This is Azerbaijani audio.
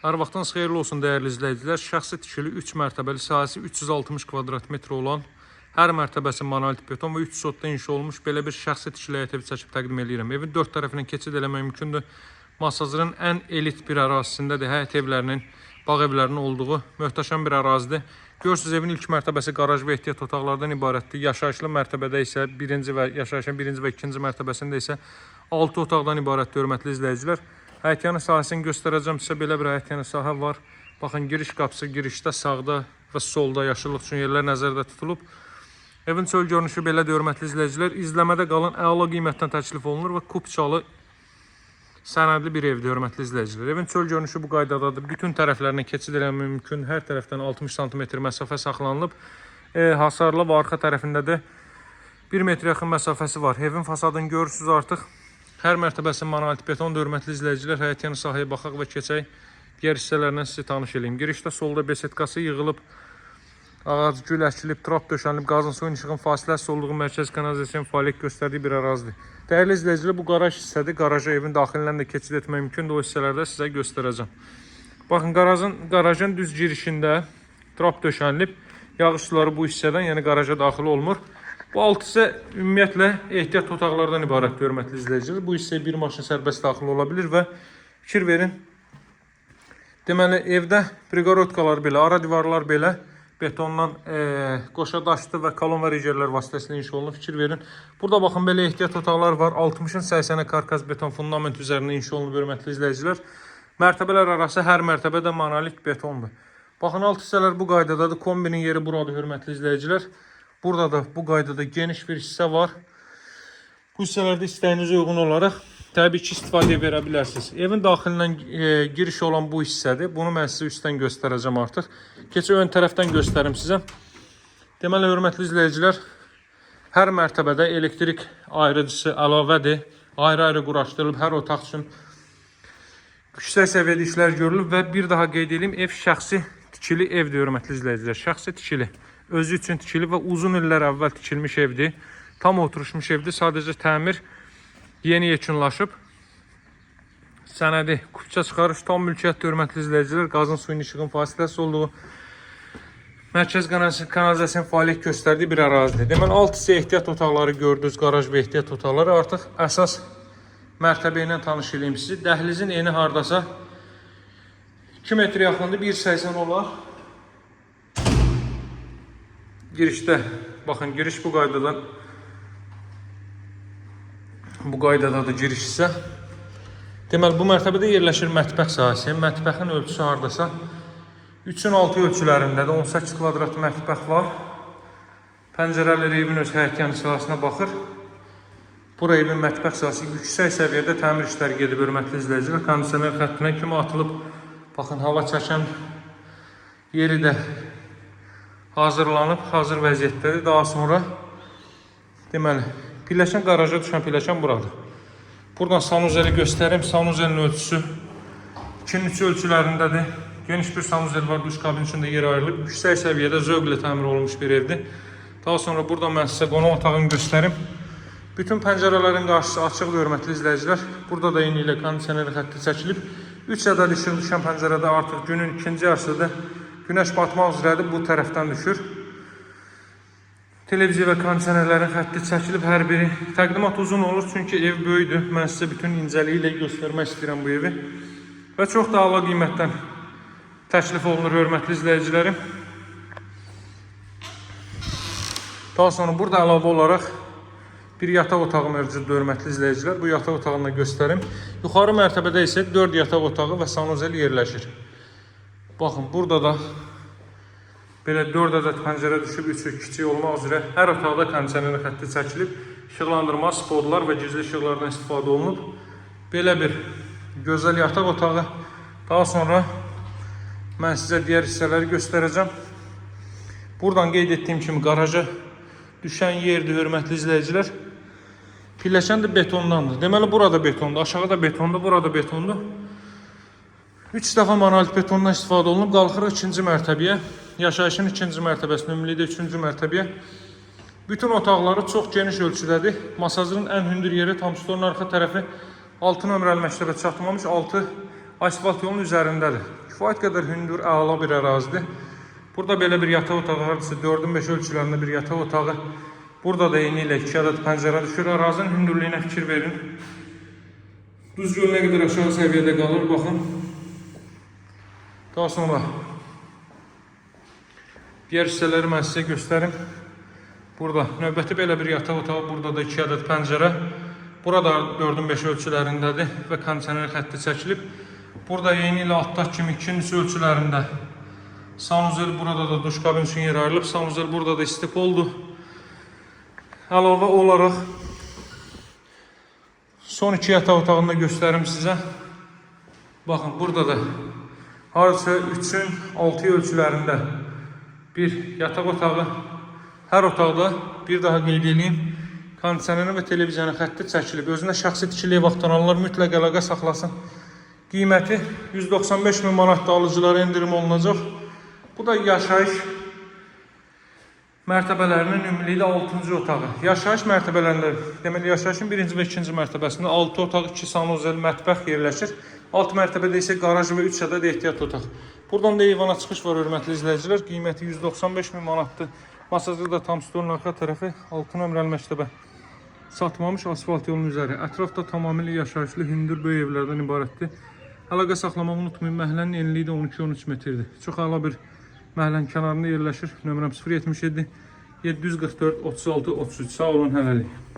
Hər vaxtınız xeyirli olsun dəyərli izləyicilər. Şəxsi tikili 3 mərtəbəli sahəsi 360 kvadrat metr olan, hər mərtəbəsi monolit beton və 3 sotda inşa olmuş belə bir şəxsi tikili həyət evi çəkib təqdim edirəm. Evin 4 tərəfindən keçid eləmək mümkündür. Masazırın ən elit bir ərazisindədir. Həyət evlərinin, bağ evlərinin olduğu möhtəşəm bir ərazidir. Görürsünüz, evin ilk mərtəbəsi qaraj və ehtiyat otaqlardan ibarətdir. Yaşayışlı mərtəbədə isə yaşayışın birinci və ikinci mərtəbəsində isə 6 otaqdan ibarətdir, hörmətli izləyicilər. Həyətyanı sahəsini göstərəcəm sizə. Belə bir həyətyanı sahə var. Baxın, giriş qapısı, girişdə sağda və solda yaşıllıq üçün yerlər nəzərdə tutulub. Evin çöl görünüşü belədir, hörmətli izləyicilər. İzləmədə qalın, əla qiymətdən təklif olunur və kupçalı sənədli bir evdir, hörmətli izləyicilər. Evin çöl görünüşü bu qaydadadır. Bütün tərəflərinə keçid eləmək mümkün. Hər tərəfdən 60 sm məsafə saxlanılıb. Hasarlı və arxa tərəfində də 1 metr yaxın məsafəsi var. Evin fasadını görürsünüz artıq. Hər mərtəbəsi monolit betondur, hörmətli izləyicilər. Həyətyanı sahəyə baxaq və keçək. Digər hissələrindən sizi tanış edeyim. Girişdə solda besetkası yığılıb, ağac gül əkilib, trap döşənilib, qazın suyun işığın fasiləsiz olduğu mərkəz kanalizasiya fəaliyyət göstərdiyi bir ərazidir. Dəyərli izləyicilər, bu qaraj hissədir. Qaraja evin daxilindən də keçid etmək mümkündür. O hissələrdə sizə göstərəcəm. Baxın, qarajın düz girişində trap döşənilib. Yağış suları bu hissədən, yəni qaraja daxil olmur. Bu alt hissə ümumiyyətlə ehtiyat otaqlardan ibarətdir, hörmətli izləyicilər. Bu hissəyə bir maşın sərbəst daxil ola bilir və fikir verin. Deməli, evdə priqorodkalar belə, ara divarlar belə betondan qoşa daşdı və kolon və ricerlər vasitəsilə inşa olunur. Fikir verin. Burada baxın, belə ehtiyat otaqlar var. 60-ın 80-ə karkas beton fundament üzərində inşa olunur, hörmətli izləyicilər. Mərtəbələr arası hər mərtəbə də monolit betondur. Baxın, alt hissələr bu qaydadadır. Kombinin yeri buradır, hörmətli izləyicilər. Burada da bu qaydada geniş bir hissə var. Bu hissələrdə istəyinizə uyğun olaraq təbii ki, istifadəyə verə bilərsiniz. Evin daxilindən giriş olan bu hissədir. Bunu mən sizə üstdən göstərəcəm artıq. Keçək ön tərəfdən göstərim sizə. Deməli, hörmətli izləyicilər, hər mərtəbədə elektrik ayırıcısı əlavədir. Ayrı-ayrı quraşdırılıb, hər otaq üçün yüksək səviyyədə işlər görülüb və bir daha qeyd edeyim, ev şəxsi tikili evdir, hörmətli izləyicilər. Şəxsi tikili. Özü üçün tikili və uzun illər əvvəl tikilmiş evdir. Tam oturuşmuş evdir. Sadəcə təmir yeni yekunlaşıb. Sənədi kupça çıxarış, tam mülkiyyətdir, hörmətli izləyicilər. Qazın suyun işığın fasiləsiz olduğu mərkəz kanalizasiya fəaliyyət göstərdiyi bir ərazidir. Deməli, alt hissə ehtiyat otaqları gördünüz, qaraj və ehtiyat otaqları. Artıq əsas mərtəbə ilə tanış edeyim sizi. Dəhlizin eni hardasa 2 metr yaxındır, 1.80 olar. Girişdə, baxın, giriş bu qaydadadır giriş isə. Deməli, bu mərtəbədə yerləşir mətbəx sahəsi. Mətbəxin ölçüsü hardasa 3-ün 6 ölçülərindədir. 18 kvadrat mətbəx var. Pəncərələri evin öz həyətyanı sahəsinə baxır. Bura evin mətbəx sahəsi yüksək səviyyədə təmir işləri gedib, hörmətli izləyicilər. Kondisioner xəttinə kimi atılıb. Baxın, hava çəkən yeri də hazırlanıb, hazır vəziyyətdədir. Daha sonra, deməli, pilləkən qaraja düşən pilləkən buradır. Buradan sanuzeli göstərim. Sanuzelin ölçüsü 2-nin 3 ölçülərindədir. Geniş bir sanuzel var, duş kabin içində yer ayrılıb. Yüksək səviyyədə zövqlə təmir olunmuş bir evdir. Daha sonra buradan mən sizə qonaq otağını göstərim. Bütün pəncərələrin qarşısı açıqdır, hörmətli izləyicilər. Burada da eyni ilə kondisioneri xətti çəkilib. 3 ədəd işıq düşən pəncərədə artıq günün ikinci yarısıdır. Günəş batmaq üzrədir, bu tərəfdən düşür. Televiziya və kondisionerlərin xətti çəkilib, hər biri. Təqdimat uzun olur, çünki ev böyüdür. Mən sizə bütün incəliyi ilə göstərmək istəyirəm bu evi. Və çox da əla qiymətdən təklif olunur, hörmətli izləyicilərim. Daha sonra burada əlavə olaraq bir yataq otağı mövcuddur, hörmətli izləyicilər. Bu yataq otağını da göstərim. Yuxarı mərtəbədə isə 4 yataq otağı və sanuzel yerləşir. Baxın, burada da belə 4 ədəd pəncərə düşüb, 3-ü kiçik olmaq üzrə hər otaqda kondisioner xətti çəkilib, işıqlandırma, spodlar və gizli işıqlardan istifadə olunub. Belə bir gözəl yataq otağı. Daha sonra mən sizə digər hissələri göstərəcəm. Buradan qeyd etdiyim kimi qaraja düşən yerdir, hörmətli izləyicilər. Pilləkən də betondandır. Deməli, burada betondur, aşağıda betondur, burada betondur. 3 dəfə monolit betondan istifadə olunub. Qalxırıq 2-ci mərtəbəyə. Yaşayışın 2-ci mərtəbəsinə, ümumilikdə 3-cü mərtəbəyə. Bütün otaqları çox geniş ölçüdədir. Masazırın ən hündür yeri tam stolun arxa tərəfi 6 nömrəli məktəbə çatmamış, 6 Asfalt yolun üzərindədir. Kifayət qədər hündür, əla bir ərazidir. Burada belə bir yataq otağı, hardasa 4-ün 5 ölçülərində bir yataq otağı. Burada da eyni ilə 2 ədəd pəncərə düşür. Ərazinin hündürlüyünə fikir verin. Düz göl nə qədər aşağı səviyyədə qalır, baxın. Daha sonra diğer hissələri mən sizə göstərim. Burada növbəti belə bir yataq otağı, burada da 2 ədəd pəncərə. Burada 4-ün 5 ölçülərindədir və kondisioner xətti çəkilib. Burada eyni ilə altdakı kimi 2-ci ölçülərində sanuzel, burada da duş kabin üçün yer ayrılıb. Sanuzel burada da istif oldu. Əlavə olaraq son 2 yataq otağını da göstərim sizə. Baxın, burada da hardasa 3-ün 6 ölçülərində bir yataq otağı. Hər otaqda bir daha qeyd edeyim, kondisionerin və televiziyonun xətti çəkilib. Özünə şəxsi tikiliyə vaxtaranlar mütləq əlaqə saxlasın. Qiyməti 195 min manatda alıcılara endirim olunacaq. Bu da yaşayış mərtəbələrinin ümumilikdə 6-cı otağı. Yaşayış mərtəbələrində, deməli yaşayışın 1-ci və 2-ci mərtəbəsində 6 otaq, 2 sanuzel, mətbəx yerləşir. Alt mərtəbədə isə qaraj və 3 ədəd ehtiyat otaq. Buradan da eyvana çıxış var, hörmətli izləyicilər. Qiyməti 195 min manatdır. Masajda da tam stolun arxa tərəfi 6 nömrəli məktəbə satmamış asfalt yolun üzəri. Ətrafda tamamilə yaşayışlı, hündür, böyük evlərdən ibarətdir. Əlaqə saxlamaq unutmayın, məhəllənin enliyi də 12-13 metrdir. Çox əla bir məhəllənin kənarında yerləşir. Nömrəm 077 744 36 33. Sağ olun, hələlik.